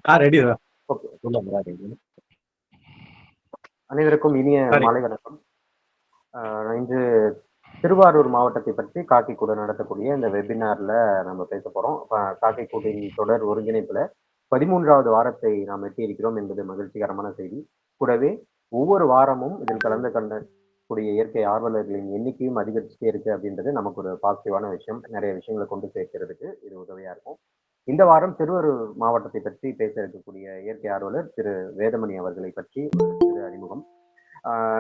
Ready தான். Okay, அனைவருக்கும் இனிய சாரி. மாலை வணக்கம். இன்று திருவாரூர் மாவட்டத்தை பற்றி காக்கைக்கூடு நடத்தக்கூடிய இந்த வெபினார்ல நம்ம பேச போறோம். காக்கைக்கூடின் தொடர் ஒருங்கிணைப்புல 13வது வாரத்தை நாம் எட்டியிருக்கிறோம் என்பது மகிழ்ச்சிகரமான செய்தி. கூடவே ஒவ்வொரு வாரமும் இதில் கலந்து கொண்டக்கூடிய இயற்கை ஆர்வலர்களின் எண்ணிக்கையும் அதிகரிச்சுட்டே இருக்கு அப்படின்றது நமக்கு ஒரு பாசிட்டிவான விஷயம். நிறைய விஷயங்களை கொண்டு சேர்க்கிறதுக்கு இது உதவியா இருக்கும். இந்த வாரம் திருவாரூர் மாவட்டத்தை பற்றி பேச இருக்கக்கூடிய இயற்கை ஆர்வலர் திரு வேதமணி அவர்களை பற்றி ஒரு சிறு அறிமுகம்.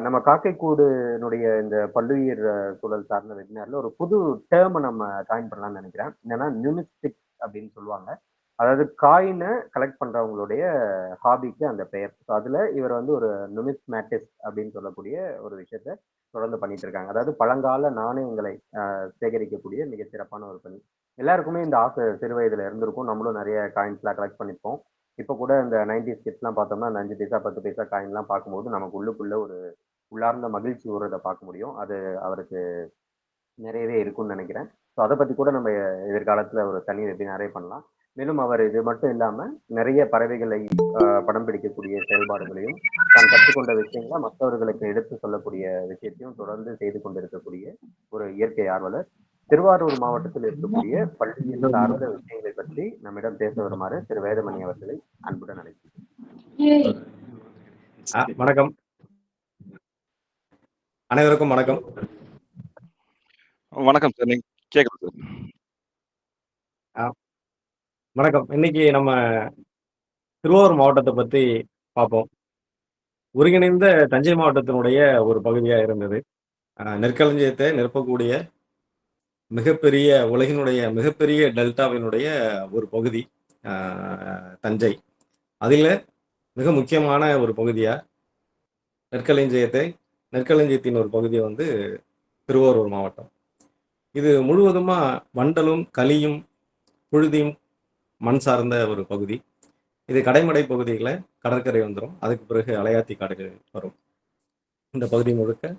நம்ம காக்கைக்கூடுனுடைய இந்த பல்லுயிர் சூழல் சார்ந்த வெபினார்ல ஒரு புது டேர்மை நம்ம காயின் பண்ணலாம்னு நினைக்கிறேன். என்னன்னா நியூமிஸ்டிக் அப்படின்னு சொல்லுவாங்க. அதாவது காயினை கலெக்ட் பண்றவங்களுடைய ஹாபிக்கு அந்த பெயர். ஸோ அதுல இவர் வந்து ஒரு நுமிஸ்மேட்டிஸ்ட் அப்படின்னு சொல்லக்கூடிய ஒரு விஷயத்த தொடர்ந்து பண்ணிட்டு இருக்காங்க. அதாவது பழங்கால நாணயங்களை சேகரிக்கக்கூடிய மிக சிறப்பான ஒரு பணி. எல்லாருக்குமே இந்த ஆசை சிறு வயதுல இருந்திருக்கும். நம்மளும் நிறைய காயின்ஸ்லாம் கலெக்ட் பண்ணிப்போம். இப்போ கூட இந்த 90s கிட்ஸ்லாம் பார்த்தோம்னா அந்த 5 பைசா 10 பைசா காயின்லாம் பார்க்கும்போது நமக்கு உள்ளுக்குள்ள ஒரு உள்ளார்ந்த மகிழ்ச்சி ஊறதை பார்க்க முடியும். அது அவருக்கு நிறையவே இருக்கும்னு நினைக்கிறேன். ஸோ அதை பத்தி கூட நம்ம எதிர்காலத்துல ஒரு தனி வெபினாரே பண்ணலாம். மேலும் அவர் இது மட்டும் இல்லாம நிறைய பறவைகளை படம் பிடிக்கக்கூடிய செயல்பாடுகளையும் தான் கற்றுக்கொண்ட விஷயங்களை மற்றவர்களுக்கு எடுத்து சொல்லக்கூடிய விஷயத்தையும் தொடர்ந்து செய்து கொண்டிருக்கக்கூடிய ஒரு இயற்கை ஆர்வலர். திருவாரூர் மாவட்டத்தில் இருக்கக்கூடிய பள்ளியில் சார்ந்த விஷயங்களை பற்றி நம்மிடம் பேச வருமாறு திரு வேதமணி அவர்களை அன்புடன் அழைக்கிறேன். வணக்கம், அனைவருக்கும் வணக்கம். வணக்கம் சார். நீங்க கேக்குது சார். வணக்கம். இன்னைக்கு நம்ம திருவாரூர் மாவட்டத்தை பத்தி பார்ப்போம். ஒருங்கிணைந்த தஞ்சை மாவட்டத்தினுடைய ஒரு பகுதியா இருந்தது. நெற்களஞ்சியத்தை நிரப்பக்கூடிய மிகப்பெரிய உலகினுடைய மிகப்பெரிய டெல்டாவினுடைய ஒரு பகுதி தஞ்சை. அதில் மிக முக்கியமான ஒரு பகுதியா நெற்களஞ்சியத்தின் ஒரு பகுதி வந்து திருவாரூர் மாவட்டம். இது முழுவதுமா வண்டலும் களியும் புழுதியும் மண் சார்ந்த ஒரு பகுதி. இது கடைமடை பகுதிகளை கடற்கரை வந்துடும். அதுக்கு பிறகு அலையாத்தி காடுகள் வரும். இந்த பகுதி முழுக்க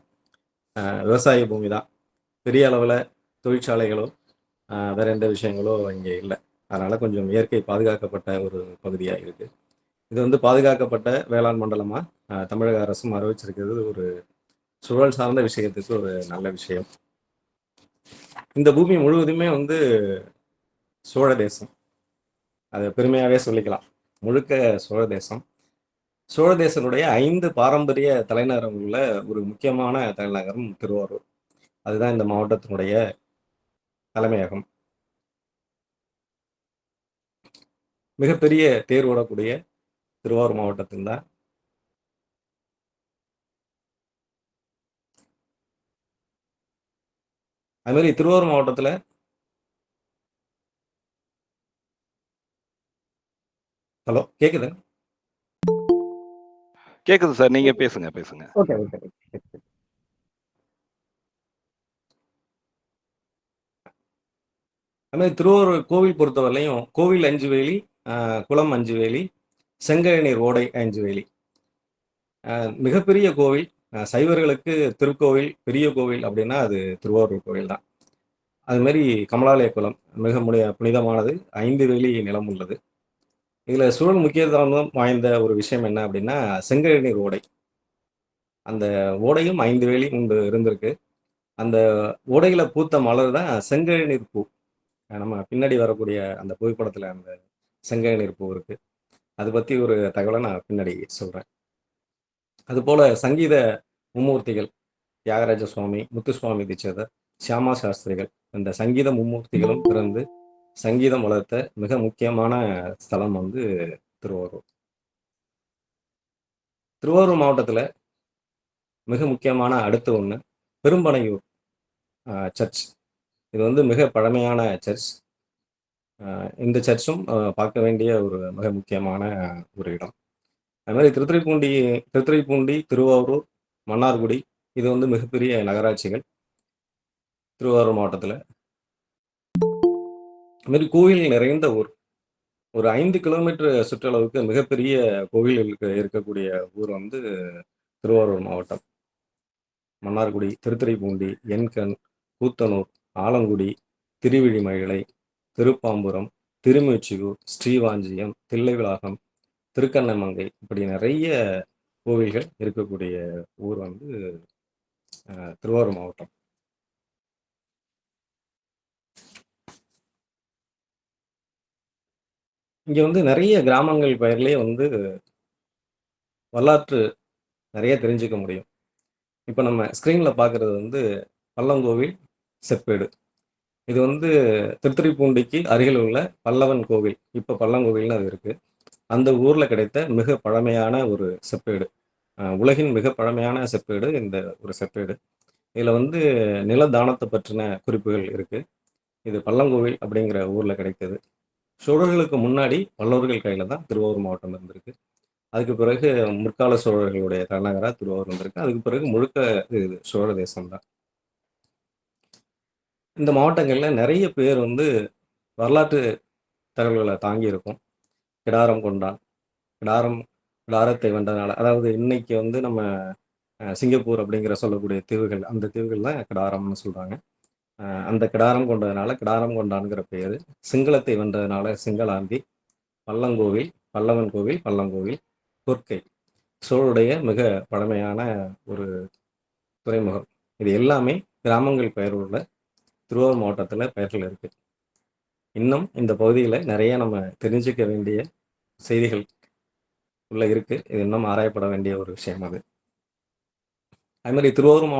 விவசாய பூமி தான். பெரிய அளவில் தொழிற்சாலைகளோ வேற எந்த விஷயங்களோ இங்கே இல்லை. அதனால கொஞ்சம் இயற்கை பாதுகாக்கப்பட்ட ஒரு பகுதியாக இருக்கு. இது வந்து பாதுகாக்கப்பட்ட வேளாண் மண்டலமாக தமிழக அரசும் அறிவிச்சிருக்கிறது ஒரு சூழல் சார்ந்த விஷயத்துக்கு ஒரு நல்ல விஷயம். இந்த பூமி முழுவதுமே வந்து சோழ தேசம். அதை பெருமையாகவே சொல்லிக்கலாம். முழுக்க சோழ தேசம். சோழ தேசனுடைய 5 பாரம்பரிய தலைநகரங்களில் ஒரு முக்கியமான தலைநகரம் திருவாரூர். அதுதான் இந்த மாவட்டத்தினுடைய தலைமையகம். மிகப்பெரிய தேர் ஓடக்கூடிய திருவாரூர் மாவட்டத்தில் தான் அது மாதிரி திருவாரூர் மாவட்டத்தில் ஹலோ கேக்குது சார். நீங்க பேசுங்க. ஓகே. அது மாதிரி திருவாரூர் கோவில் பொறுத்தவரையிலையும் கோவில் 5 வேலி, குளம் 5 வேலி, செங்கழநீர் ஓடை 5 வேலி. மிகப்பெரிய கோவில். சைவர்களுக்கு திருக்கோவில் பெரிய கோவில் அப்படின்னா அது திருவாரூர் கோவில் தான். அது மாதிரி கமலாலய குளம் மிக புனிதமானது. 5 வேலி நிலம் உள்ளது. இதில் சூழல் முக்கியத்துவம் வாய்ந்த ஒரு விஷயம் என்ன அப்படின்னா செங்கழநீர் ஓடை. அந்த ஓடையும் 5 வேலி முன்பு இருந்திருக்கு. அந்த ஓடையில பூத்த மலர் தான் செங்கழநீர் பூ. நம்ம பின்னாடி வரக்கூடிய அந்த புகைப்படத்தில் அந்த செங்கழநீர் பூ இருக்கு. அதை பற்றி ஒரு தகவலை நான் பின்னாடி சொல்கிறேன். அதுபோல் சங்கீத மும்மூர்த்திகள் தியாகராஜ சுவாமி, முத்துசுவாமி தீட்சிதர், சியாமா சாஸ்திரிகள் இந்த சங்கீத மும்மூர்த்திகளும் பிறந்து சங்கீதம் வளர்த்த மிக முக்கியமான ஸ்தலம் வந்து திருவாரூர். திருவாரூர் மாவட்டத்தில் மிக முக்கியமான அடுத்த ஒன்று பெரும்பனையூர் சர்ச். இது வந்து மிக பழமையான சர்ச். இந்த சர்ச்சும் பார்க்க வேண்டிய ஒரு மிக முக்கியமான ஒரு இடம். அது மாதிரி திருத்துறைப்பூண்டி, திருவாரூர், மன்னார்குடி இது வந்து மிகப்பெரிய நகராட்சிகள் திருவாரூர் மாவட்டத்தில். அது மாதிரி கோவில் நிறைந்த ஊர். ஒரு 5 கிலோமீட்டர் சுற்றளவுக்கு மிகப்பெரிய கோவில் இருக்கக்கூடிய ஊர் வந்து திருவாரூர் மாவட்டம். மன்னார்குடி, திருத்துறைப்பூண்டி, எண்கண், கூத்தனூர், ஆலங்குடி, திருவிழிமழை, திருப்பாம்புரம், திருமூச்சியூர், ஸ்ரீவாஞ்சியம், தில்லைவிளாகம் திருக்கண்ணமங்கை இப்படி நிறைய கோவில்கள் இருக்கக்கூடிய ஊர் வந்து திருவாரூர் மாவட்டம். இங்க வந்து நிறைய கிராமங்கள் பெயர்லயே வந்து வரலாற்று நிறைய தெரிஞ்சுக்க முடியும். இப்ப நம்ம ஸ்க்ரீன்ல பார்க்குறது வந்து பல்லங்கோவில் செப்பேடு. இது வந்து திருத்துறைப்பூண்டிக்கு அருகில் உள்ள பல்லவன் கோவில், இப்ப பல்லங்கோவில்னு அது இருக்கு. அந்த ஊர்ல கிடைத்த மிக பழமையான ஒரு செப்பேடு. உலகின் மிக பழமையான செப்பேடு இந்த ஒரு செப்பேடு. இதுல வந்து நில தானத்த பற்றின குறிப்புகள் இருக்கு. இது பல்லங்கோவில் அப்படிங்கிற ஊர்ல கிடைத்தது. சோழர்களுக்கு முன்னாடி பல்லவர்கள் கையில தான் திருவாரூர் மாவட்டம் இருந்திருக்கு. அதுக்கு பிறகு முற்கால சோழர்களுடைய தலைநகரா திருவாரூர் இருந்திருக்கு. அதுக்கு பிறகு முழுக்க இது சோழ தேசம் தான். இந்த மாவட்டங்கள்ல நிறைய பேர் வந்து வரலாற்று தகவல்களை தாங்கி இருக்கும். கிடாரம் கொண்டான், கிடாரம் கிடாரத்தை வென்றனால, அதாவது இன்னைக்கு வந்து நம்ம சிங்கப்பூர் அப்படிங்கிற சொல்லக்கூடிய தீவுகள், அந்த தீவுகள் தான் கிடாரம்னு சொல்றாங்க. அந்த கிடாரம் கொண்டதுனால கிடாரம் கொண்டான்கிற பெயர். சிங்களத்தை வென்றதுனால சிங்களாந்தி, பல்லங்கோவில், பல்லவன் கோவில், பல்லங்கோவில், கொற்கை, சோழருடைய மிக பழமையான ஒரு துறைமுகம். இது எல்லாமே கிராமங்கள் பெயர் உள்ள திருவாரூர் மாவட்டத்தில் பெயர்கள் இருக்கு. இன்னும் இந்த பகுதியில் நிறைய நம்ம தெரிஞ்சுக்க வேண்டிய செய்திகள் உள்ள இருக்கு. இது இன்னும் ஆராயப்பட வேண்டிய ஒரு விஷயம் அது. அது மாதிரி திருவாரூர்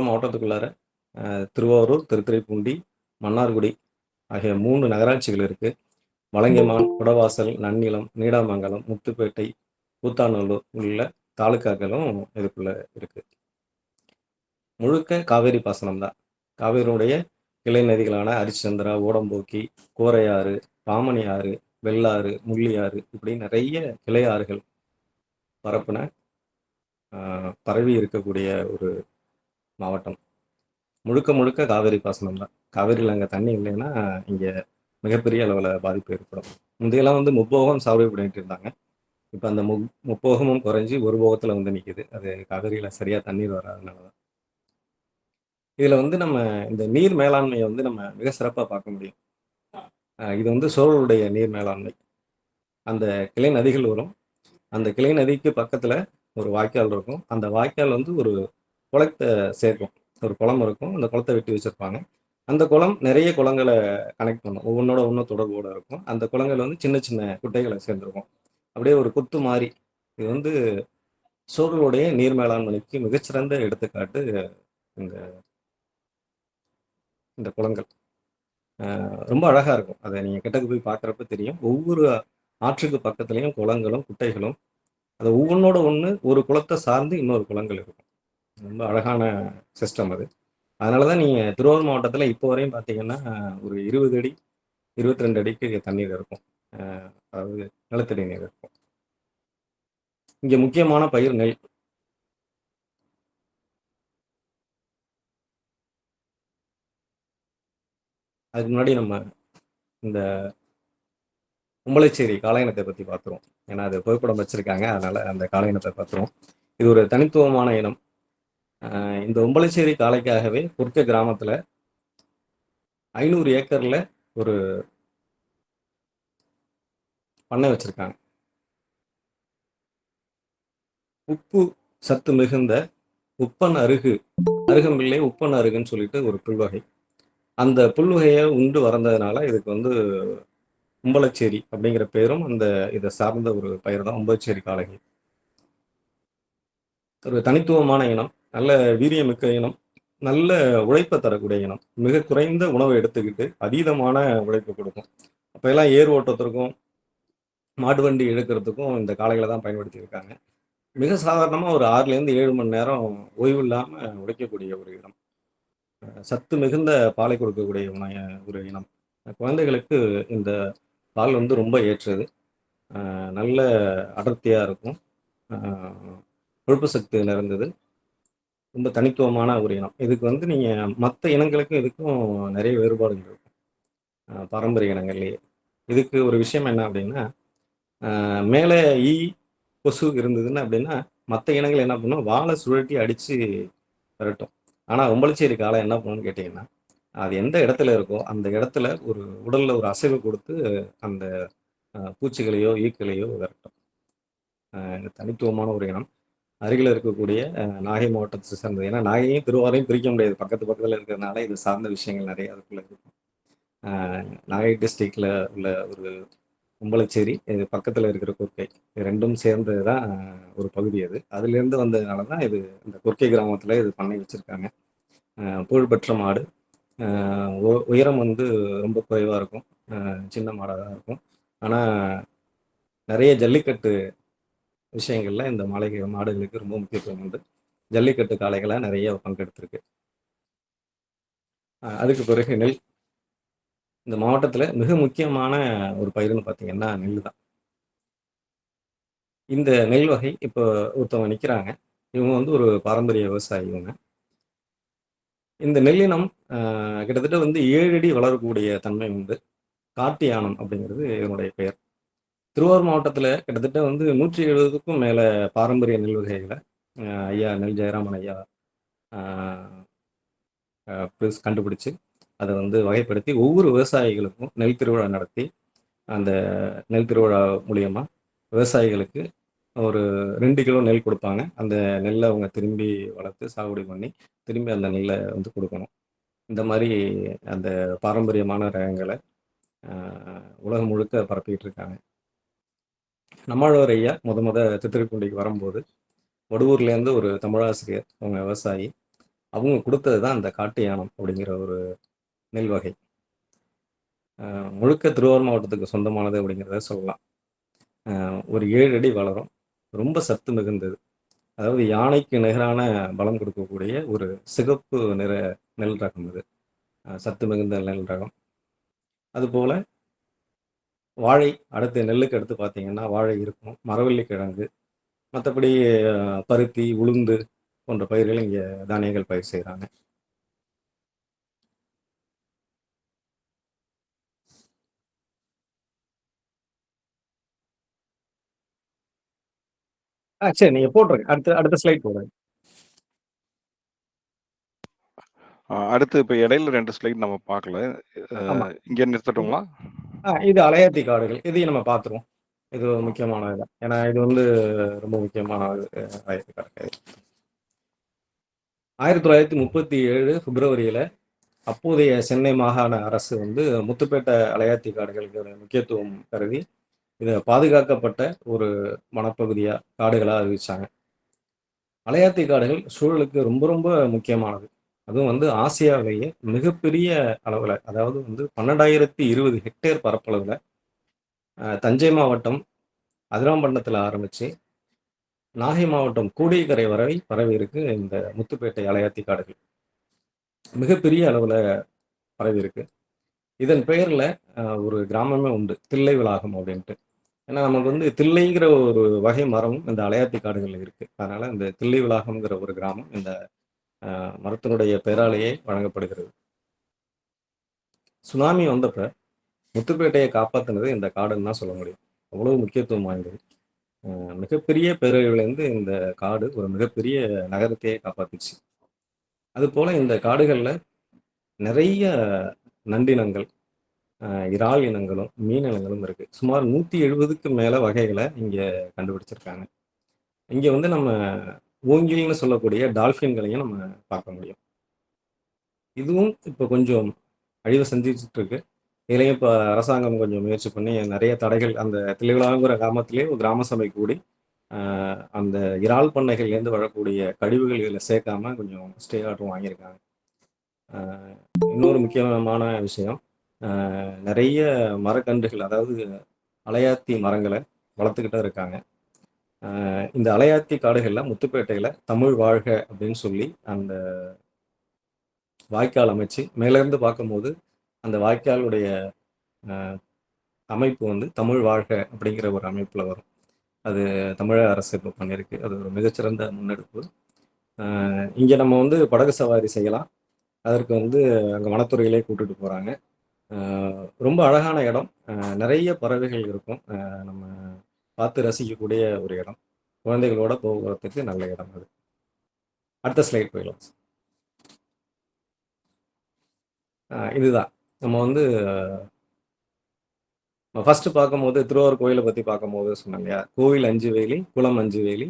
மாவட்டத்துக்குள்ளார திருவாரூர், திருத்துறைப்பூண்டி, மன்னார்குடி ஆகிய 3 நகராட்சிகள் இருக்கு. வலங்கைமான், குடவாசல், நன்னிலம், நீடாமங்கலம், முத்துப்பேட்டை, கூத்தாநல்லூர் உள்ள தாலுக்காக்களும் இதுக்குள்ள இருக்கு. முழுக்க காவேரி பாசனம் தான். காவேரியுடைய கிளை நதிகளான அரிச்சந்திரா, ஓடம்போக்கி, கோரையாறு, பாமணி ஆறு, வெள்ளாறு, முள்ளியாறு இப்படி நிறைய கிளை ஆறுகள் பரப்புன பரவி இருக்கக்கூடிய ஒரு மாவட்டம். முழுக்க முழுக்க காவேரி பாசனம் தான். காவேரியில் அங்கே தண்ணி இல்லைன்னா இங்கே மிகப்பெரிய அளவில் பாதிப்பு ஏற்படும். முந்தையெல்லாம் வந்து முப்போகம் சாகுபடி பண்ணிட்டு இருந்தாங்க. இப்போ அந்த முப்போகமும் குறைஞ்சி ஒரு போகத்தில் வந்து நிற்கிது. அது காவேரியில் சரியாக தண்ணீர் வராதனால தான். இதில் வந்து நம்ம இந்த நீர் மேலாண்மையை வந்து நம்ம மிக சிறப்பாக பார்க்க முடியும். இது வந்து சோழருடைய நீர் மேலாண்மை. அந்த கிளை நதிகள் வரும். அந்த கிளை நதிக்கு பக்கத்தில் ஒரு வாய்க்கால் இருக்கும். அந்த வாய்க்கால் வந்து ஒரு குளத்தை சேர்க்கும். ஒரு குளம் இருக்கும். அந்த குளத்தை வெட்டி வச்சிருப்பாங்க. அந்த குளம் நிறைய குளங்களை கனெக்ட் பண்ணும். ஒவ்வொன்றோட ஒன்றும் தொடர்போட இருக்கும். அந்த குளங்கள் வந்து சின்ன சின்ன குட்டைகளை சேர்ந்திருக்கும். அப்படியே ஒரு குத்து மாதிரி. இது வந்து சோழருடைய நீர் மேலாண்மைக்கு மிகச்சிறந்த எடுத்துக்காட்டு இந்த இந்த குளங்கள். ரொம்ப அழகா இருக்கும். அதை நீங்க கிட்டக்கு போய் பார்க்குறப்ப தெரியும். ஒவ்வொரு ஆற்றுக்கு பக்கத்துலேயும் குளங்களும் குட்டைகளும், அது ஒவ்வொன்றோட ஒன்று ஒரு குளத்தை சார்ந்து இன்னொரு குளங்கள் இருக்கும். ரொம்ப அழகான சிஸ்டம் அது. அதனால தான் நீங்கள் திருவாரூர் மாவட்டத்தில் இப்போ வரையும் பார்த்தீங்கன்னா ஒரு 20 அடி 22 அடிக்கு தண்ணீர் இருக்கும். அதாவது நிலத்தடி நீர் இருக்கும். இங்கே முக்கியமான பயிர் நெல். அதுக்கு முன்னாடி நம்ம இந்த உம்பளைச்சேரி காளை இனத்தை பற்றி பார்த்துருவோம். ஏன்னா அது புகைப்படம் வச்சிருக்காங்க, அதனால அந்த காளை இனத்தை பார்த்துருவோம். இது ஒரு தனித்துவமான இனம். இந்த உம்பளைச்சேரி காளைக்காகவே குர்க்க கிராமத்தில் 500 ஏக்கர்ல ஒரு பண்ணை வச்சிருக்காங்க. உப்பு சத்து மிகுந்த உப்பன் அருகம்பிள்ளை உப்பன் அருகுன்னு சொல்லிட்டு ஒரு புல்வகை. அந்த புல்வகையை உண்டு வறந்ததுனால இதுக்கு வந்து உம்பளச்சேரி அப்படிங்கிற பேரும் அந்த இதை சார்ந்த ஒரு பயிர் தான் உம்பளச்சேரி காளைகள். ஒரு தனித்துவமான இனம், நல்ல வீரியமிக்க இனம், நல்ல உழைப்பை தரக்கூடிய இனம். மிக குறைந்த உணவை எடுத்துக்கிட்டு அதீதமான உழைப்பு கொடுக்கும். அப்போ எல்லாம் ஏர் ஓட்டத்திற்கும் மாட்டு வண்டி இழுக்கிறதுக்கும் இந்த காளைகளை தான் பயன்படுத்தி இருக்காங்க. மிக சாதாரணமாக ஒரு 6லேருந்து 7 மணி நேரம் ஓய்வு இல்லாமல் உழைக்கக்கூடிய ஒரு இனம். சத்து மிகுந்த பாலை கொடுக்கக்கூடிய ஒரு இனம். குழந்தைகளுக்கு இந்த பால் வந்து ரொம்ப ஏற்றது. நல்ல அடர்த்தியாக இருக்கும். கொழுப்பு சக்தி நிறைந்தது. ரொம்ப தனித்துவமான ஒரு இனம். இதுக்கு வந்து நீங்கள் மற்ற இனங்களுக்கும் இதுக்கும் நிறைய வேறுபாடுகள் இருக்கும் பாரம்பரிய இனங்கள்லேயே. இதுக்கு ஒரு விஷயம் என்ன அப்படின்னா, மேலே ஈ கொசு இருந்ததுன்னு அப்படின்னா மற்ற இனங்கள் என்ன பண்ணும், வாழை சுழட்டி அடித்து விரட்டும். ஆனால் உம்பளச்சேரி காளை என்ன பண்ணுன்னு கேட்டிங்கன்னா, அது எந்த இடத்துல இருக்கோ அந்த இடத்துல ஒரு உடலில் ஒரு அசைவு கொடுத்து அந்த பூச்சிகளையோ ஈக்களையோ விரட்டும். இது தனித்துவமான ஒரு இனம். அருகில் இருக்கக்கூடிய நாகை மாவட்டத்தை சார்ந்தது. ஏன்னா நாகையும் திருவாரையும் பிரிக்க முடியாது, பக்கத்து பக்கத்தில் இருக்கிறதுனால இது சார்ந்த விஷயங்கள் நிறைய அதுக்குள்ள இருக்கும். நாகை டிஸ்ட்ரிக்டில் உள்ள ஒரு கும்பலச்சேரி, இது பக்கத்தில் இருக்கிற கொர்க்கை, இது ரெண்டும் சேர்ந்தது தான் ஒரு பகுதி. அது அதுலேருந்து வந்ததுனால தான் இது இந்த கொர்க்கை கிராமத்தில் இது பண்ணை வச்சுருக்காங்க. புகழ்பெற்ற மாடு. உயரம் வந்து ரொம்ப குறைவாக இருக்கும், சின்ன மாடாக தான் இருக்கும். ஆனால் நிறைய ஜல்லிக்கட்டு விஷயங்கள்ல இந்த மாடுகளுக்கு ரொம்ப முக்கியத்துவம் உண்டு. ஜல்லிக்கட்டு காளைகளை நிறைய பங்கெடுத்திருக்கு. அதுக்கு பிறகு நெல். இந்த மாவட்டத்தில் மிக முக்கியமான ஒரு பயிர்னு பார்த்தீங்கன்னா நெல் தான். இந்த நெல் வகை இப்போ ஒருத்தவங்க நிற்கிறாங்க, இவங்க வந்து ஒரு பாரம்பரிய விவசாயி. இவங்க இந்த நெல்லினம் கிட்டத்தட்ட வந்து 7 அடி வளரக்கூடிய தன்மை உண்டு. காட்டு யானம் அப்படிங்கிறது இதனுடைய பெயர். திருவாரூர் மாவட்டத்தில் கிட்டத்தட்ட வந்து 170க்கும் மேலே பாரம்பரிய நெல் வகைகளை ஐயா நெல் ஜெயராமன் ஐயா கண்டுபிடிச்சு அதை வந்து வகைப்படுத்தி ஒவ்வொரு விவசாயிகளுக்கும் நெல் திருவிழா நடத்தி, அந்த நெல் திருவிழா மூலியமாக விவசாயிகளுக்கு ஒரு 2 கிலோ நெல் கொடுப்பாங்க. அந்த நெல்லை அவங்க திரும்பி வளர்த்து சாகுபடி பண்ணி திரும்பி அந்த நெல்லை வந்து கொடுக்கணும். இந்த மாதிரி அந்த பாரம்பரியமான ரகங்களை உலகம் முழுக்க பரப்பிட்டு இருக்காங்க. நம்மாழ்வார் ஐயா முத திருத்துறைப்பூண்டிக்கு வரும்போது வடுவூர்லேருந்து ஒரு தமிழாசிரியர், அவங்க விவசாயி, அவங்க கொடுத்தது தான் அந்த காட்டு யானம் அப்படிங்கிற ஒரு நெல் வகை. முழுக்க திருவாரூர் மாவட்டத்துக்கு சொந்தமானது அப்படிங்கிறத சொல்லலாம். ஒரு 7 அடி வளரும், ரொம்ப சத்து மிகுந்தது. அதாவது யானைக்கு நிகரான பலம் கொடுக்கக்கூடிய ஒரு சிகப்பு நிற நெல் ரகம் இது, சத்து மிகுந்த நெல் ரகம். அதுபோல் வாழை, அடுத்து நெல்லுக்கு அடுத்து பார்த்தீங்கன்னா வாழை இருக்கும், மரவள்ளி கிழங்கு, மற்றபடி பருத்தி, உளுந்து போன்ற பயிர்கள் இங்கே தானியங்கள் பயிர் செய்கிறாங்க. சரி, நீங்கள் போட்டுருங்க, அடுத்த ஸ்லைட் போடுங்க. அடுத்து இப்போ இடையில 2 ஸ்லைட் நம்ம பார்க்கல, இங்கே நிறுத்தட்டுங்களா? இது அலையாத்தி காடுகள், இதையும் நம்ம பார்த்துருவோம். இது முக்கியமானது, ஏன்னா இது வந்து ரொம்ப முக்கியமான அலையாத்தி காடுகள். 1937 பிப்ரவரியில் அப்போதைய சென்னை மாகாண அரசு வந்து முத்துப்பேட்டை அலையாத்தி காடுகளுக்கு முக்கியத்துவம் கருதி இதை பாதுகாக்கப்பட்ட ஒரு வனப்பகுதியாக காடுகளாக அறிவிச்சாங்க. அலையாத்தி காடுகள் சூழலுக்கு ரொம்ப ரொம்ப முக்கியமானது. அதுவும் வந்து ஆசியாவிலேயே மிகப்பெரிய அளவில், அதாவது வந்து 12,020 ஹெக்டேர் பரப்பளவில் தஞ்சை மாவட்டம் அதிராம்பட்டினத்தில் ஆரம்பித்து நாகை மாவட்டம் கூடியக்கரை வரை பரவி இருக்கு. இந்த முத்துப்பேட்டை அலையாத்தி காடுகள் மிகப்பெரிய அளவில் பரவி இருக்கு. இதன் பெயரில் ஒரு கிராமமே உண்டு, தில்லை விளாகம் அப்படின்ட்டு. ஏன்னா நமக்கு வந்து தில்லைங்கிற ஒரு வகை மரமும் இந்த அலையாத்தி காடுகளில் இருக்கு. அதனால இந்த தில்லை விளாகம்ங்கிற ஒரு கிராமம் இந்த மரத்தினுடைய பெயராலேயே வழங்கப்படுகிறது. சுனாமி வந்தப்ப முத்துப்பேட்டையை காப்பாற்றினது இந்த காடுன்னு தான் சொல்ல முடியும். அவ்வளவு முக்கியத்துவம் வாய்ந்தது. மிகப்பெரிய பேரழிவுலேருந்து இந்த காடு ஒரு மிகப்பெரிய நகரத்தையே காப்பாத்துச்சு. அதுபோல் இந்த காடுகளில் நிறைய நண்டினங்கள், இறால் இனங்களும் மீன் இனங்களும் இருக்குது. சுமார் 170க்கும் மேலே வகைகளை இங்கே கண்டுபிடிச்சிருக்காங்க. இங்கே வந்து நம்ம ஓங்கில்னு சொல்லக்கூடிய டால்ஃபின்களையும் நம்ம பார்க்க முடியும். இதுவும் இப்போ கொஞ்சம் அழிவு செஞ்சுட்டு இருக்கு. இதுலேயும் இப்போ அரசாங்கம் கொஞ்சம் முயற்சி பண்ணி நிறைய தடைகள், அந்த தில்லைவிளாங்கிற கிராமத்திலே ஒரு கிராம சபை கூடி அந்த இறால் பண்ணைகள்லேருந்து வரக்கூடிய கழிவுகள் இதில் சேர்க்காம கொஞ்சம் ஸ்டே ஆர்டரும் வாங்கியிருக்காங்க. இன்னொரு முக்கியமான விஷயம், நிறைய மரக்கன்றுகள், அதாவது அலையாத்தி மரங்களை வளர்த்துக்கிட்டு இருக்காங்க. இந்த அலையாத்தி காடுகளில் முத்துப்பேட்டையில் தமிழ் வாழ்க அப்படின்னு சொல்லி அந்த வாய்க்கால் அமைச்சு மேலேருந்து பார்க்கும்போது அந்த வாய்க்காலுடைய அமைப்பு வந்து தமிழ் வாழ்க அப்படிங்கிற ஒரு அமைப்பில் வரும். அது தமிழக அரசு இப்போ பண்ணியிருக்கு. அது ஒரு மிகச்சிறந்த முன்னெடுப்பு. இங்கே நம்ம வந்து படகு சவாரி செய்யலாம். அதற்கு வந்து அங்கே வனத்துறையிலே கூட்டிட்டு போகிறாங்க. ரொம்ப அழகான இடம், நிறைய பறவைகள் இருக்கும், நம்ம பார்த்து ரசிக்கக்கூடிய ஒரு இடம், குழந்தைகளோட போகிறதுக்கு நல்ல இடம் அது. அடுத்த ஸ்லைட் போயிடலாம். இதுதான் நம்ம வந்து ஃபர்ஸ்ட்டு பார்க்கும்போது திருவாரூர் கோயில பத்தி பார்க்கும்போது சொன்னேன் இல்லையா? கோவில் 5 வேலி, குளம் 5 வேலி,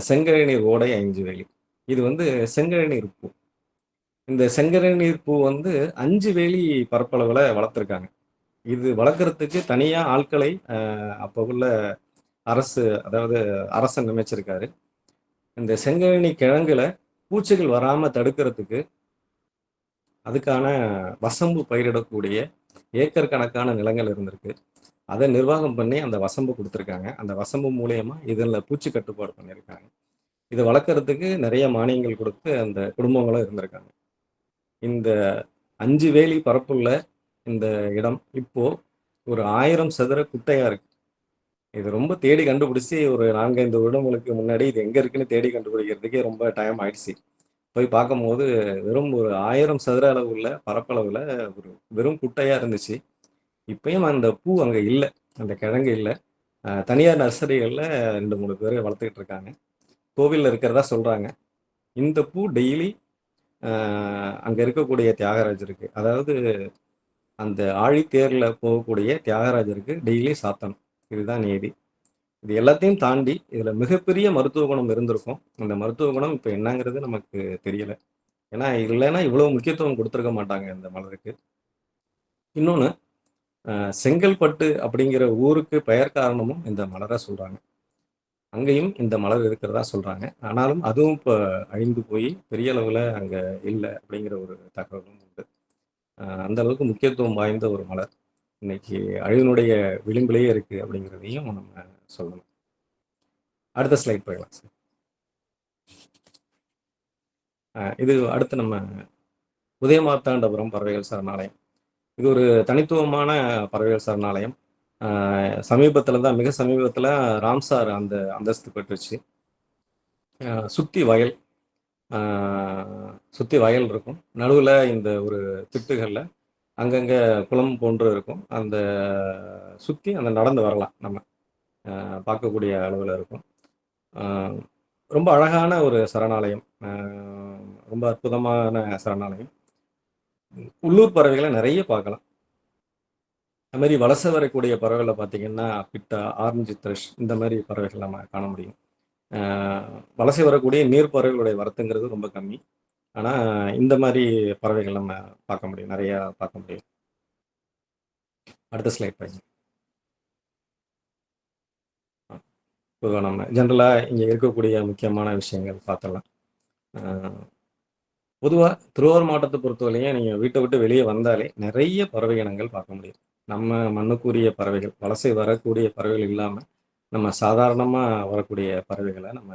செங்கழு நீர் ஓடை 5 வேலி. இது வந்து செங்கழு நீர் பூ. இந்த செங்கழு நீர் பூ வந்து 5 வேலி பரப்பளவுல வளர்த்துருக்காங்க. இது வளர்க்கறதுக்கு தனியா ஆட்களை அப்ப உள்ள அரசு அதாவது அரசன் நியமிச்சிருக்காரு. இந்த செங்கழனி கிழங்குல பூச்சிகள் வராம தடுக்கிறதுக்கு அதுக்கான வசம்பு பயிரிடக்கூடிய ஏக்கர் கணக்கான நிலங்கள் இருந்திருக்கு. அதை நிர்வாகம் பண்ணி அந்த வசம்பு கொடுத்துருக்காங்க. அந்த வசம்பு மூலியமா இதில் பூச்சி கட்டுப்பாடு பண்ணியிருக்காங்க. இதை வளர்க்கறதுக்கு நிறைய மானியங்கள் கொடுத்து அந்த குடும்பங்களும் இருந்திருக்காங்க. இந்த 5 வேலி பரப்புள்ள இந்த இடம் இப்போ ஒரு 1000 சதுர குட்டையா இருக்கு. இது ரொம்ப தேடி கண்டுபிடிச்சு ஒரு 4-5 வருடங்களுக்கு முன்னாடி இது எங்க இருக்குன்னு தேடி கண்டுபிடிக்கிறதுக்கே ரொம்ப டைம் ஆயிடுச்சு. போய் பார்க்கும்போது வெறும் ஒரு 1000 சதுர அளவுள்ள பரப்பளவுல ஒரு வெறும் குட்டையா இருந்துச்சு. இப்பயும் அந்த பூ அங்க இல்ல. அந்த கிழங்கு இல்ல. தனியார் நர்சரிகள்ல 2, 3 பேர் வளர்த்துக்கிட்டு இருக்காங்க. கோவில்ல இருக்கிறதா சொல்றாங்க. இந்த பூ டெய்லி அங்க இருக்கக்கூடிய தியாகராஜருக்கு, அதாவது அந்த ஆழித்தேர்ல போகக்கூடிய தியாகராஜருக்கு டெய்லி சாத்தணும். இதுதான் நியதி. இது எல்லாத்தையும் தாண்டி இதுல மிகப்பெரிய மருத்துவ குணம் இருந்திருக்கும். அந்த மருத்துவ குணம் இப்ப என்னங்கிறது நமக்கு தெரியல. ஏன்னா இல்லைன்னா இவ்வளவு முக்கியத்துவம் கொடுத்திருக்க மாட்டாங்க இந்த மலருக்கு. இன்னொன்னு செங்கல்பட்டு அப்படிங்கிற ஊருக்கு பெயர் காரணமும் இந்த மலரை சொல்றாங்க. அங்கேயும் இந்த மலர் இருக்கிறதா சொல்றாங்க. ஆனாலும் அதுவும் இப்ப அழிந்து போய் பெரிய அளவுல அங்க இல்ல அப்படிங்கிற ஒரு தகவலும் உண்டு. அந்த அளவுக்கு முக்கியத்துவம் வாய்ந்த ஒரு மலர். இன்னைக்கு அழிவினுடைய விளிம்பிலேயே இருக்கு அப்படிங்கிறதையும் நம்ம சொல்லணும். அடுத்த ஸ்லைட் போயிடலாம் சார். இது அடுத்து நம்ம உதயமார்த்தாண்டபுரம் பறவைகள் சரணாலயம். இது ஒரு தனித்துவமான பறவைகள் சரணாலயம். சமீபத்தில் தான், மிக சமீபத்தில் ராம்சார் அந்த அந்தஸ்து பெற்றுச்சு. சுற்றி வயல் சுற்றி வயல் இருக்கும். நடுவில் இந்த ஒரு திட்டுகளில் அங்கங்கே குளம் போன்று இருக்கும். அந்த சுற்றி அந்த நடந்து வரலாம், நம்ம பார்க்கக்கூடிய அளவில் இருக்கும். ரொம்ப அழகான ஒரு சரணாலயம், ரொம்ப அற்புதமான சரணாலயம். உள்ளூர் பறவைகளை நிறைய பார்க்கலாம். அது மாதிரி வலசை வரக்கூடிய பறவைகளை பார்த்தீங்கன்னா பிட்டா, ஆரஞ்சு த்ரஷ், இந்த மாதிரி பறவைகள் நம்ம காண முடியும். வலசை வரக்கூடிய நீர் பறவைகளுடைய வரத்துங்கிறது ரொம்ப கம்மி. ஆனால் இந்த மாதிரி பறவைகள் நம்ம பார்க்க முடியும், நிறையா பார்க்க முடியும். அடுத்த ஸ்லைட் பாருங்க. இப்போ நம்ம ஜென்ரலாக இங்கே இருக்கக்கூடிய முக்கியமான விஷயங்கள் பார்த்துடலாம். பொதுவாக திருவாரூர் மாவட்டத்தை பொறுத்தவரையும் நீங்கள் வீட்டை விட்டு வெளியே வந்தாலே நிறைய பறவை இனங்கள் பார்க்க முடியும். நம்ம மண்ணுக்குரிய பறவைகள், வலசை வரக்கூடிய பறவைகள் இல்லாமல் நம்ம சாதாரணமாக வரக்கூடிய பறவைகளை நம்ம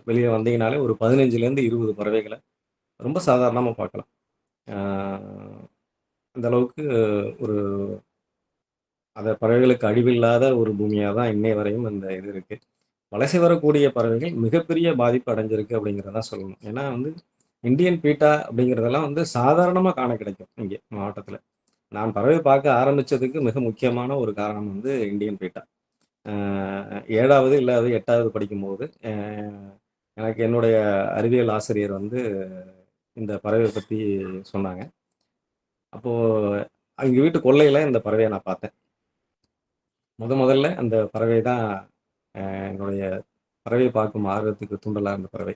வெளியே வந்தீங்கனாலே ஒரு 15லேருந்து 20 பறவைகளை ரொம்ப சாதாரணமாக பார்க்கலாம். அந்த அளவுக்கு ஒரு அந்த பறவைகளுக்கு அழிவில்லாத ஒரு பூமியாக தான் இன்னை வரையும் அந்த இது இருக்குது. வலசை வரக்கூடிய பறவைகள் மிகப்பெரிய பாதிப்பு அடைஞ்சிருக்கு அப்படிங்கிறதான் சொல்லணும். ஏன்னா வந்து இந்தியன் பீட்டா அப்படிங்கிறதெல்லாம் வந்து சாதாரணமாக காண கிடைக்கும் இங்கே மாவட்டத்தில். நான் பறவை பார்க்க ஆரம்பித்ததுக்கு மிக முக்கியமான ஒரு காரணம் வந்து இந்தியன் பீட்டா. 7வது இல்லாத 8வது படிக்கும்போது எனக்கு என்னுடைய அறிவியல் ஆசிரியர் வந்து இந்த பறவையை பற்றி சொன்னாங்க. அப்போது எங்கள் வீட்டு கொல்லையில் இந்த பறவையை நான் பார்த்தேன். முதல்ல அந்த பறவை தான் என்னுடைய பறவையை பார்க்கும் ஆர்வத்துக்கு தூண்டலாக இருந்த பறவை.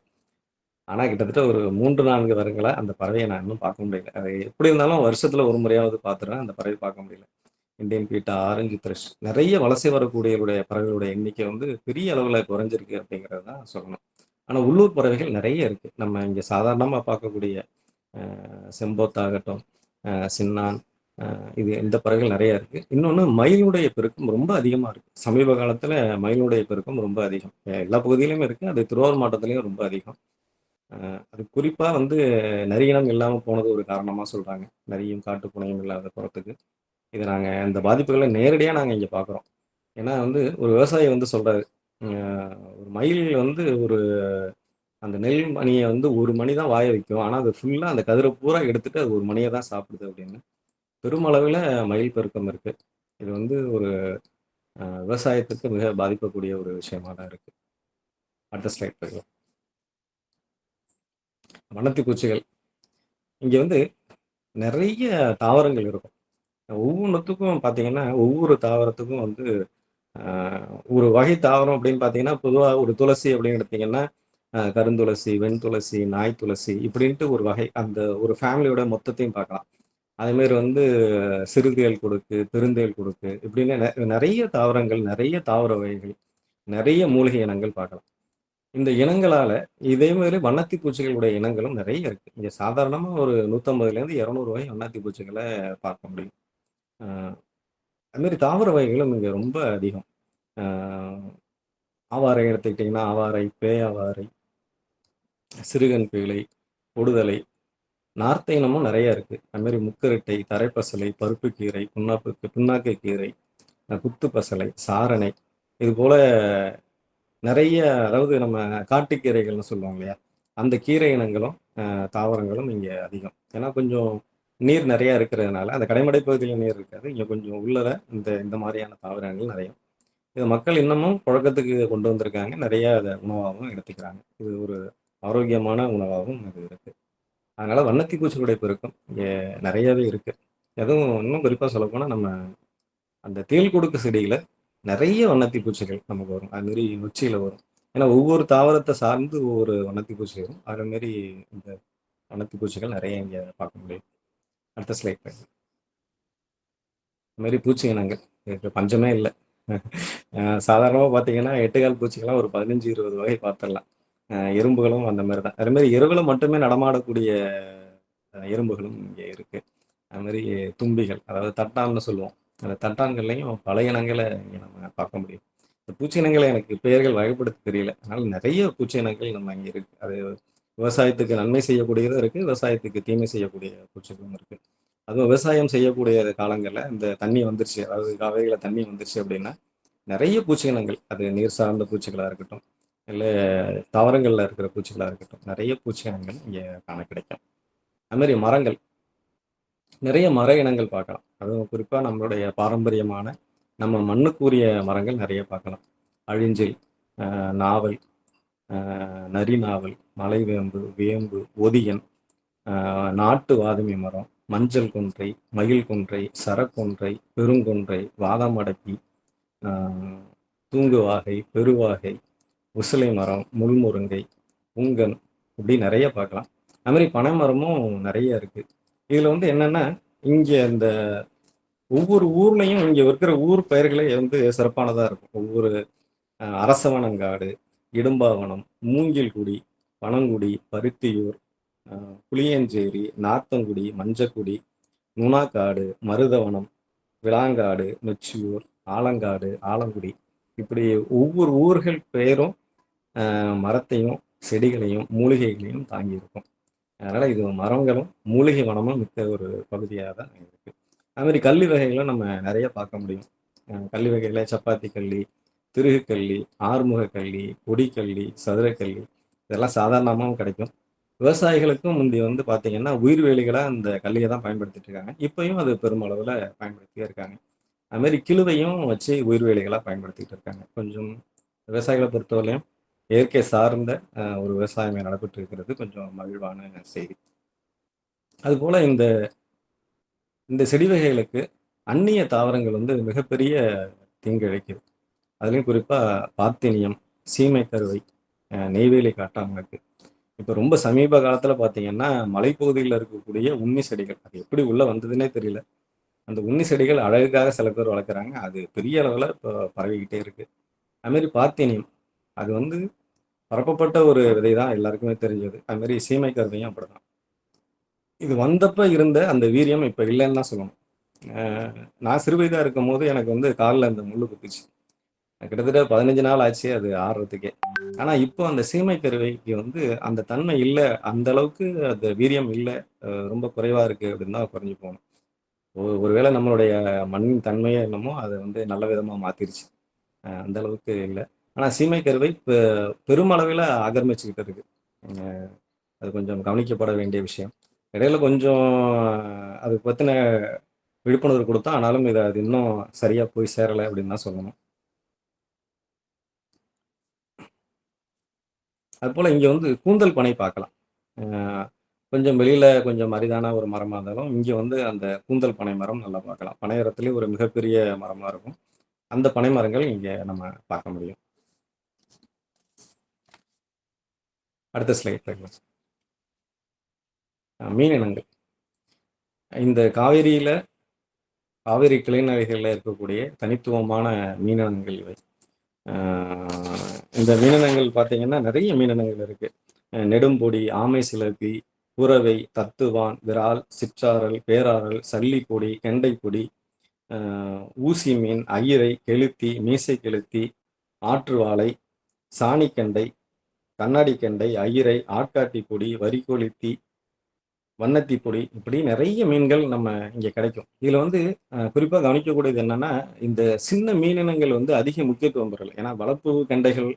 ஆனால் கிட்டத்தட்ட ஒரு 3-4 வருடங்களாக அந்த பறவையை நான் இன்னும் பார்க்க முடியல. அது எப்படி இருந்தாலும் வருஷத்தில் ஒரு முறையாவது பார்த்துருவேன். அந்த பறவை பார்க்க முடியல. இந்தியன் பீட்டா, ஆரஞ்சு த்ரஷ், நிறைய வலசை வரக்கூடியவருடைய பறவைகளுடைய எண்ணிக்கை வந்து பெரிய அளவில் குறைஞ்சிருக்கு அப்படிங்கிறது தான் சொல்லணும். ஆனால் உள்ளூர் பறவைகள் நிறைய இருக்குது. நம்ம இங்கே சாதாரணமாக பார்க்கக்கூடிய செம்போத்தாகட்டும், சின்னான், இது இந்த பறவைகள் நிறைய இருக்குது. இன்னொன்று மயிலுடைய பெருக்கம் ரொம்ப அதிகமாக இருக்குது. சமீப காலத்தில் மயிலுடைய பெருக்கம் ரொம்ப அதிகம். எல்லா பகுதியிலையும் இருக்குது. அது திருவாரூர் மாவட்டத்துலேயும் ரொம்ப அதிகம். அது குறிப்பாக வந்து நரியினம் இல்லாமல் போனது ஒரு காரணமாக சொல்கிறாங்க. நரியும் காட்டுப்பூனையும் இல்லாத போகிறதுக்கு. இது நாங்கள் இந்த பாதிப்புகளை நேரடியாக நாங்கள் இங்கே பார்க்குறோம். ஏன்னா வந்து ஒரு விவசாயி வந்து சொல்கிறாரு, ஒரு மயில் வந்து ஒரு அந்த நெல் மணியை வந்து ஒரு மணி தான் வாய வைக்கும். ஆனால் அது ஃபுல்லாக அந்த கதிரை பூரா எடுத்துட்டு அது ஒரு மணியை தான் சாப்பிடுது அப்படின்னு. பெருமளவில் மயில் பெருக்கம் இருக்கு. இது வந்து ஒரு விவசாயத்துக்கு மிக பாதிக்கக்கூடிய ஒரு விஷயமா தான் இருக்கு. அடுத்த ஸ்லைட் போயிடலாம். வண்ணத்தி பூச்சிகள். இங்கே வந்து நிறைய தாவரங்கள் இருக்கும். ஒவ்வொன்னுத்துக்கும் பார்த்தீங்கன்னா, ஒவ்வொரு தாவரத்துக்கும் வந்து அ ஒரு வகை தாவரம் அப்படின்னு பார்த்தீங்கன்னா, பொதுவா ஒரு துளசி அப்படின்னு எடுத்தீங்கன்னா, கருந்துளசி, வெண்துளசி, நாய் துளசி இப்படின்ட்டு ஒரு வகை. அந்த ஒரு ஃபேமிலியோட மொத்தத்தையும் பார்க்கலாம். அதேமாரி வந்து சிறுதேள் கொடுக்கு, பெருந்தேள் கொடுக்கு இப்படின்னு நெறைய தாவரங்கள், நெறைய தாவர வகைகள், நெறைய மூலிகை இனங்கள் பார்க்கலாம். இந்த இனங்களால இதே மாரி வண்ணத்தி பூச்சிகளுடைய இனங்களும் நெறைய இருக்கு. இங்க சாதாரணமா ஒரு 150லேருந்து 200 வகை வண்ணத்தி பூச்சிகள பார்க்க முடியும். அ அதுமாரி தாவர வகைகளும் இங்க ரொம்ப அதிகம். அ ஆவாரை எடுத்துக்கிட்டீங்கன்னா, ஆவாரை, பேயாவாரை, சிறுகன் பீளை, பொடுதலை, நார்த்தை இனமும் நெறைய இருக்கு. அதுமாரி முக்கரட்டை, தரைப்பசலை, பருப்புக்கீரை, புண்ணாக்கு கீரை, குத்து பசலை, சாரணை இதுபோல நெறைய அதாவது நம்ம காட்டுக்கீரைகள்னு சொல்லுவாங்க இல்லையா? அந்த கீரை இனங்களும், தாவரங்களும் இங்க அதிகம். ஏன்னா கொஞ்சம் நீர் நெறையா இருக்கிறதுனால, அந்த கடைமடை பகுதியில நீர் இருக்காது. இங்க கொஞ்சம் உள்ளர இந்த இந்த மாரியான தாவரங்கள் நெறைய. இத மக்கள் இன்னமும் புழக்கத்துக்கு கொண்டு வந்திருக்காங்க. நெறைய அத உணவாவும் எடுத்துக்கிறாங்க. இது ஒரு ஆரோக்கியமான உணவாவும் இது இருக்கு. அதனால வண்ணத்தி பூச்சிகளுடைய பெருக்கம் இங்க நெறையாவே இருக்கு. அதுவும் இன்னும் குறிப்பா சொல்லப்போனா, நம்ம அந்த தேள் கொடுக்கு செடியில நெறைய வண்ணத்தி பூச்சிகள் நமக்கு வரும். அது மாரி நொச்சியில வரும். ஏன்னா ஒவ்வொரு தாவரத்த சார்ந்து ஒவ்வொரு வண்ணத்தி பூச்சி வரும். அது மாரி இந்த வண்ணத்தி பூச்சிகள் நெறைய இங்க பார்க்க முடியும். அடுத்த ஸ்லைட் பாருங்க. இந்த மாரி பூச்சி இனங்கள் இதுக்கு பஞ்சமே இல்ல. சாதாரணமா பார்த்தீங்கன்னா, 8 கால் பூச்சிகள்லாம் ஒரு 15, 20 வகை பார்த்துரலாம். எறும்புகளும் அந்த மாரி தான். அது மாரி இரவுல மட்டுமே நடமாடக்கூடிய எறும்புகளும் இங்க இருக்கு. அது மாரி தும்பிகள், அதாவது தட்டான்னு சொல்லுவோம். அந்த தட்டான்கள்லயும் பல இனங்கள இங்க நம்ம பார்க்க முடியும். இந்த பூச்சி இனங்கள எனக்கு பெயர்கள் வகைப்படுத்த தெரியல. அதனால நெறைய பூச்சி இனங்கள் நம்ம இங்க இருக்கு. அது விவசாயத்துக்கு நன்மை செய்யக்கூடியதும் இருக்கு. விவசாயத்துக்கு தீமை செய்யக்கூடிய பூச்சிகளும் இருக்கு. அதுவும் விவசாயம் செய்யக்கூடிய காலங்கள்ல இந்த தண்ணி வந்துருச்சு, அதாவது காவேரியில தண்ணி வந்துருச்சு அப்படின்னா, நெறைய பூச்சி இனங்கள், அது நீர் சார்ந்த பூச்சிகளா இருக்கட்டும், இல்ல தாவரங்கள்ல இருக்கிற பூச்சிகளா இருக்கட்டும், நெறைய பூச்சி இனங்கள் இங்க காண கிடைக்கும். அது மாரி மரங்கள், நிறைய மர இனங்கள் பார்க்கலாம். அதுவும் குறிப்பா நம்மளுடைய பாரம்பரியமான, நம்ம மண்ணுக்குரிய மரங்கள் நெறைய பார்க்கலாம். அழிஞ்சில், நாவல், நரி நாவல், மலைவேம்பு, வேம்பு, ஒதியன், நாட்டு வாதுமை மரம், மஞ்சள் கொன்றை, மயில் கொன்றை, சரக்கொன்றை, பெருங்கொன்றை, வாதாம் அடக்கி, ஆ தூங்குவாகை, பெருவாகை, உசிலை மரம், முள்முருங்கை, புங்கன் இப்படி நெறைய பார்க்கலாம். அது மாரி பனை மரமும் நெறைய இருக்கு. இதுல வந்து என்னன்னா, இங்க இந்த ஒவ்வொரு ஊர்லயும் இங்க இருக்கிற ஊர் பெயர்களே வந்து சிறப்பானதா இருக்கும். ஒவ்வொரு அரசவனங்காடு, இடும்பாவனம், மூங்கில்குடி, பனங்குடி, பருத்தியூர், அ புளியஞ்சேரி, நார்த்தங்குடி, மஞ்சக்குடி, நுணாக்காடு, மருதவனம், விளாங்காடு, நொச்சியூர், ஆலங்காடு, ஆலங்குடி இப்படி ஒவ்வொரு ஊர்கள் பெயரும் மரத்தையும், செடிகளையும், மூலிகைகளையும் தாங்கியிருக்கும். அதனால இது மரங்களும், மூலிகை வனமும் மிக்க ஒரு பகுதியா தான் இருக்கு. அது மாரி கள்ளி வகைகளும் நம்ம நெறைய பார்க்க முடியும். கள்ளி வகையில சப்பாத்தி கள்ளி, திருகு கள்ளி, ஆறுமுக கள்ளி, கொடிக்கள்ளி, சதுரக்கள்ளி இதெல்லாம் சாதாரணமாவும் கிடைக்கும். விவசாயிகளுக்கும் முந்தி வந்து பார்த்தீங்கன்னா, உயிர்வேலிகளா அந்த கள்ளிய தான் பயன்படுத்திட்டு இருக்காங்க. இப்பயும் அது பெருமளவுல பயன்படுத்தியே இருக்காங்க. அது மாரி கிழுவையும் வச்சு உயிர்வேலிகளா பயன்படுத்திட்டு இருக்காங்க. கொஞ்சம் விவசாயிகள பொறுத்தவரையும் இயற்கை சார்ந்த ஒரு விவசாயம் நடைபெற்று இருக்கிறது கொஞ்சம் மகிழ்வான செய்தி. அதுபோல இந்த இந்த செடி வகைகளுக்கு அந்நிய தாவரங்கள் வந்து மிகப்பெரிய தீங்கு இழைக்குது. அதுலயும் குறிப்பா பார்த்தீனியம், சீமை கருவை, நெய்வேலி காட்டாமணக்கு. இப்ப ரொம்ப சமீப காலத்துல பார்த்தீங்கன்னா, மலைப்பகுதியில இருக்கக்கூடிய உண்ணி செடிகள், அது எப்படி உள்ள வந்ததுன்னே தெரியல. அந்த உண்ணி செடிகள் அழகுக்காக சில பேர் வளர்க்குறாங்க. அது பெரிய அளவுல இப்போ பரவிக்கிட்டே இருக்கு. அது மாரி பார்த்தீனியம், அது வந்து பரப்பப்பட்ட ஒரு விதை தான் எல்லாருக்குமே தெரிஞ்சது. அது மாரி சீமை கருவையும் அப்படிதான். இது வந்தப்ப இருந்த அந்த வீரியம் இப்ப இல்லன்னு தான் சொல்லணும். அ நான் சிறு வயதா இருக்கும்போது எனக்கு வந்து கால்ல இந்த முள்ளு குத்துச்சு. கிட்டத்தட்ட 15 நாள் ஆச்சு அது ஆறுறதுக்கே. ஆனா இப்போ அந்த சீமை கருவைக்கு வந்து அந்த தன்மை இல்ல. அந்த அளவுக்கு அந்த வீரியம் இல்ல. ரொம்ப குறைவா இருக்கு அப்படின்னு தான் குறைஞ்சு போணும். ஒருவேளை நம்மளுடைய மண்ணின் தன்மையோ என்னமோ அத வந்து நல்ல விதமா மாத்திருச்சு. அந்த அளவுக்கு இல்ல. ஆனா சீமை கருவை பெருமளவில ஆக்கிரமிச்சுக்கிட்டு இருக்கு. அ அது கொஞ்சம் கவனிக்கப்பட வேண்டிய விஷயம். இடையில கொஞ்சம் அது பத்தின விழிப்புணர்வு குடுத்தோம். ஆனாலும் அது இன்னும் சரியா போய் சேரல அப்படின்னு தான் சொல்லணும். அதுபோல இங்க வந்து கூந்தல் பனை பார்க்கலாம். அ கொஞ்சம் வெளியில கொஞ்சம் அரிதான ஒரு மரமா இருந்தாலும், இங்க வந்து அந்த கூந்தல் பனை மரம் நல்லா பார்க்கலாம். பனைமரத்திலே ஒரு மிகப்பெரிய மரமா இருக்கும். அந்த பனை மரங்கள் இங்க நம்ம பார்க்க முடியும். அடுத்த ஸ்லைட் பார்க்கலாம். மீன் இனங்கள். இந்த காவேரி கிளைநதிகள்ல இருக்கக்கூடிய தனித்துவமான மீனினங்கள் இவை. இந்த மீனினங்கள் பார்த்தீங்கன்னா, நிறைய மீனினங்கள் இருக்கு. நெடும்பொடி, ஆமை சிலப்பி, குரவை, தத்துவான், விரால், சிற்றாரல், பேராரல், சல்லிப்பொடி, கெண்டைப்பொடி, ஊசி மீன், அயிரை, கெளுத்தி, மீசை கெளுத்தி, ஆற்றுவாலை, சாணிக்கெண்டை, கண்ணாடி கெண்டை, அயிரை, ஆட்காட்டி பொடி, வரிகொளுத்தி, வண்ணத்தி பொடி, இப்படி நிறைய மீன்கள் நம்ம இங்க கிடைக்கும். இதுல வந்து குறிப்பா கவனிக்கக்கூடியது என்னன்னா, இந்த சின்ன மீனினங்கள் வந்து அதிக முக்கியத்துவம் பெறல. ஏன்னா வளர்ப்பு கெண்டைகள்,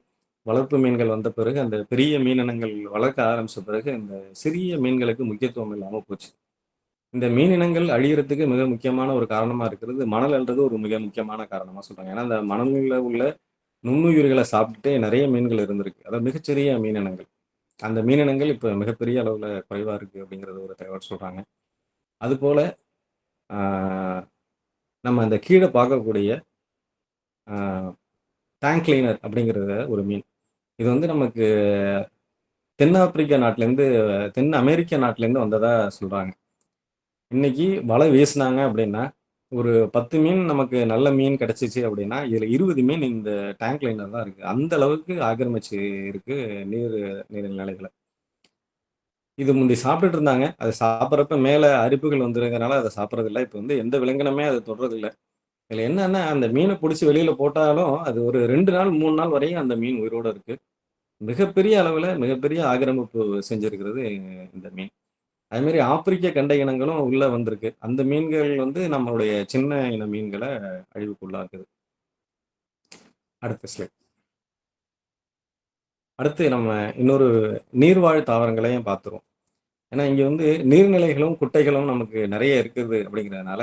வளர்ப்பு மீன்கள் வந்த பிறகு, அந்த பெரிய மீனினங்கள் வளர்க்க ஆரம்பிச்ச பிறகு, இந்த சிறிய மீன்களுக்கு முக்கியத்துவம் இல்லாம போச்சு. இந்த மீனினங்கள் அழியறதுக்கு மிக முக்கியமான ஒரு காரணமா இருக்கிறது, மணல்ன்றது ஒரு மிக முக்கியமான காரணமா சொல்றாங்க. ஏன்னா, அந்த மணல்ல உள்ள நுண்ணுயிர்களை சாப்பிட்டுட்டே நிறைய மீன்கள் இருந்திருக்கு. அதாவது மிகச்சிறிய மீனினங்கள். அந்த மீனினங்கள் இப்ப மிகப்பெரிய அளவுல குறைவா இருக்கு அப்படிங்கிறது ஒரு தகவல் சொல்றாங்க. அதுபோல நம்ம அந்த கீழே பார்க்கக்கூடிய டேங்க் கிளீனர் அப்படிங்கிறது ஒரு மீன். இது வந்து நமக்கு தென்னாப்பிரிக்கா நாட்டிலேருந்து தென் அமெரிக்க நாட்டிலேருந்து வந்ததா சொல்றாங்க. இன்னைக்கு வலை வீசினாங்க அப்படின்னா, ஒரு 10 மீன் நமக்கு நல்ல மீன் கிடைச்சிச்சு அப்படின்னா, இதுல 20 மீன் இந்த டேங்க் லைனர் தான் இருக்கு. அந்த அளவுக்கு ஆக்கிரமிச்சு இருக்கு நீர் நீர்நிலைகள. இது முந்தி சாப்பிட்டுட்டு இருந்தாங்க. அது சாப்பிடுறப்ப மேல அரிப்புகள் வந்துருங்கனால அத சாப்பிடுறதில்ல. இப்ப வந்து எந்த விலங்கினமே அத தொடுறதில்ல. இதுல என்னன்னா, அந்த மீன புடிச்சு வெளியில போட்டாலும், அது ஒரு 2 நாள், 3 நாள் வரையும் அந்த மீன் உயிரோட இருக்கு. மிகப்பெரிய அளவுல மிகப்பெரிய ஆக்கிரமிப்பு செஞ்சிருக்கிறது இந்த மீன். அதே மாரி ஆப்பிரிக்க கெண்டை இனங்களும் உள்ள வந்திருக்கு. அந்த மீன்கள் வந்து நம்மளுடைய சின்ன இன மீன்கள அழிவுக்குள்ளாக்குது. அடுத்த ஸ்லைட். அடுத்து நம்ம இன்னொரு நீர்வாழ் தாவரங்களையும் பார்த்துருவோம். ஏன்னா, இங்க வந்து நீர்நிலைகளும், குட்டைகளும் நமக்கு நெறைய இருக்குது அப்படிங்கிறதுனால,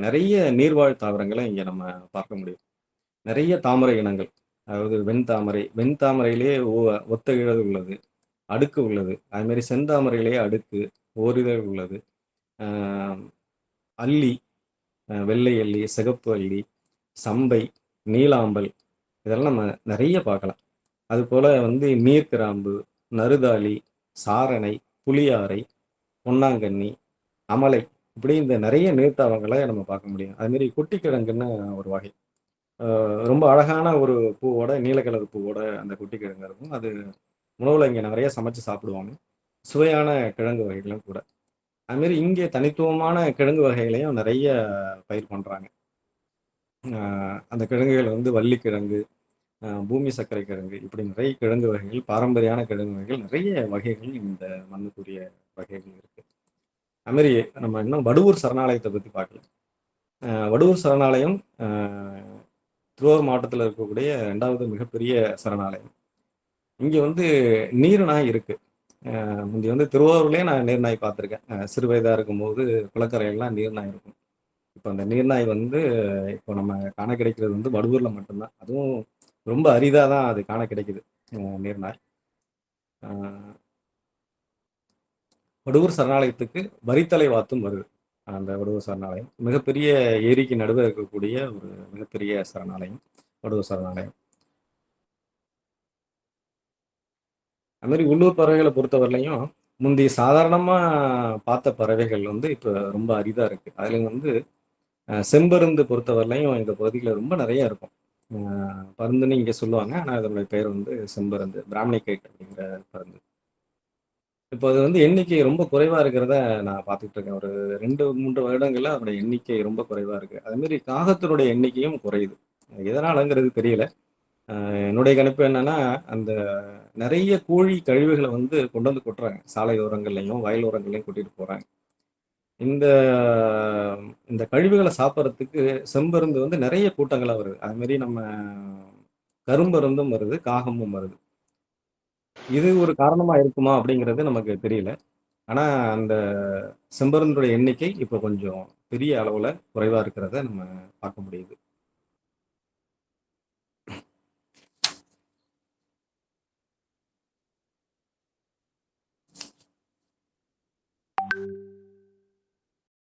நெறைய நீர்வாழ் தாவரங்கள இங்க நம்ம பார்க்க முடியும். நெறைய தாமரை இனங்கள். அதாவது வெண்தாமரை. வெண்தாமரையிலேயே ஒத்த இதழ் உள்ளது. அடுக்கு உள்ளது. அதுமாரி செந்தாமரையிலேயே அடுக்கு, ஓரிதழ் உள்ளது. அ அல்லி, வெள்ளை அல்லி, சிகப்பு அல்லி, சம்பை, நீலாம்பல் இதெல்லாம் நம்ம நெறைய பார்க்கலாம். அதுபோல வந்து நீர்க்கிராம்பு, நறுதாலி, சாரணை, புளியாரை, பொன்னாங்கண்ணி, அமலை இப்படி இந்த நெறைய நீர்த்தாவரங்கள நம்ம பார்க்க முடியும். அதுமாரி குட்டிக்கிழங்குன்னு ஒரு வகை. ரொம்ப அழகான ஒரு பூவோட, நீல கலர் பூவோட அந்த குட்டிக்கிழங்கு இருக்கும். அது உணவுல இங்க நெறைய சமைச்சு சாப்பிடுவாங்க. சுவையான கிழங்கு வகைகளும் கூட. அதுமாரி இங்கே தனித்துவமான கிழங்கு வகைகளையும் நெறைய பயிர் பண்றாங்க. அந்த கிழங்குகள் வந்து வள்ளிக்கிழங்கு, பூமி சர்க்கரை கிழங்கு இப்படி நிறைய கிழங்கு வகைகள், பாரம்பரியான கிழங்கு வகைகள் நிறைய வகைகள் இந்த மண்ணுக்குரிய வகைகள் இருக்கு. அதுமாரி நம்ம இன்னும் வடுவூர் சரணாலயத்தை பத்தி பார்க்கலாம். வடுவூர் சரணாலயம் திருவாரூர் மாவட்டத்தில் இருக்கக்கூடிய 2வது மிகப்பெரிய சரணாலயம். இங்க வந்து நீர்நாய் இருக்கு. முந்தி வந்து திருவாரூர்லயே நான் நீர்நாய் பார்த்துருக்கேன். சிறு வயதா இருக்கும்போது குளக்கரையெல்லாம் நீர்நாய் இருக்கும். இப்போ அந்த நீர்நாய் வந்து இப்போ நம்ம காண கிடைக்கிறது வந்து வடுவூர்ல மட்டும்தான். அதுவும் ரொம்ப அரிதா தான் அது காண கிடைக்குது நீர்நாய். வடுவூர் சரணாலயத்துக்கு வரித்தலை வாத்தும் வருது. அந்த வடுவூர் சரணாலயம் மிகப்பெரிய ஏரிக்கு நடுவே இருக்கக்கூடிய ஒரு மிகப்பெரிய சரணாலயம் வடுவூர் சரணாலயம். அது மாதிரி உள்ளூர் பறவைகளை பொறுத்தவரையிலையும் முந்தி சாதாரணமா பார்த்த பறவைகள் வந்து இப்போ ரொம்ப அரிதா இருக்கு. அதுல வந்து செம்பருந்து பொறுத்தவரையிலையும் இந்த பகுதியில் ரொம்ப நிறைய இருக்கும். பருந்துன்னு இங்கே சொல்லுவாங்க. ஆனால் அதனுடைய பெயர் வந்து செம்பருந்து, பிராமணிகைட் அப்படிங்கிற பருந்து. இப்போ அது வந்து எண்ணிக்கை ரொம்ப குறைவா இருக்கிறத நான் பார்த்துட்டு இருக்கேன். ஒரு 2, 3 வருடங்கள்ல அதோட எண்ணிக்கை ரொம்ப குறைவா இருக்கு. அது மாதிரி காகத்தினுடைய எண்ணிக்கையும் குறையுது. எதனாலங்கிறது தெரியல. என்னுடைய கணிப்பு என்னன்னா, அந்த நிறைய கோழி கழிவுகளை வந்து கொண்டு வந்து கொட்டுறாங்க. சாலையோரங்கள்லையும், வயலோரங்கள்லையும் கொட்டிட்டு போறாங்க. இந்த இந்த கழிவுகளை சாப்பிட்றதுக்கு செம்பருந்து வந்து நிறைய கூட்டங்களா வருது. அது மாதிரி நம்ம கரும்பருந்தும் வருது, காகமும் வருது. இது ஒரு காரணமா இருக்குமா அப்படிங்கிறது நமக்கு தெரியல. ஆனா அந்த செம்பருந்துடைய எண்ணிக்கை இப்போ கொஞ்சம் பெரிய அளவுல குறைவா இருக்கிறத நம்ம பார்க்க முடியுது.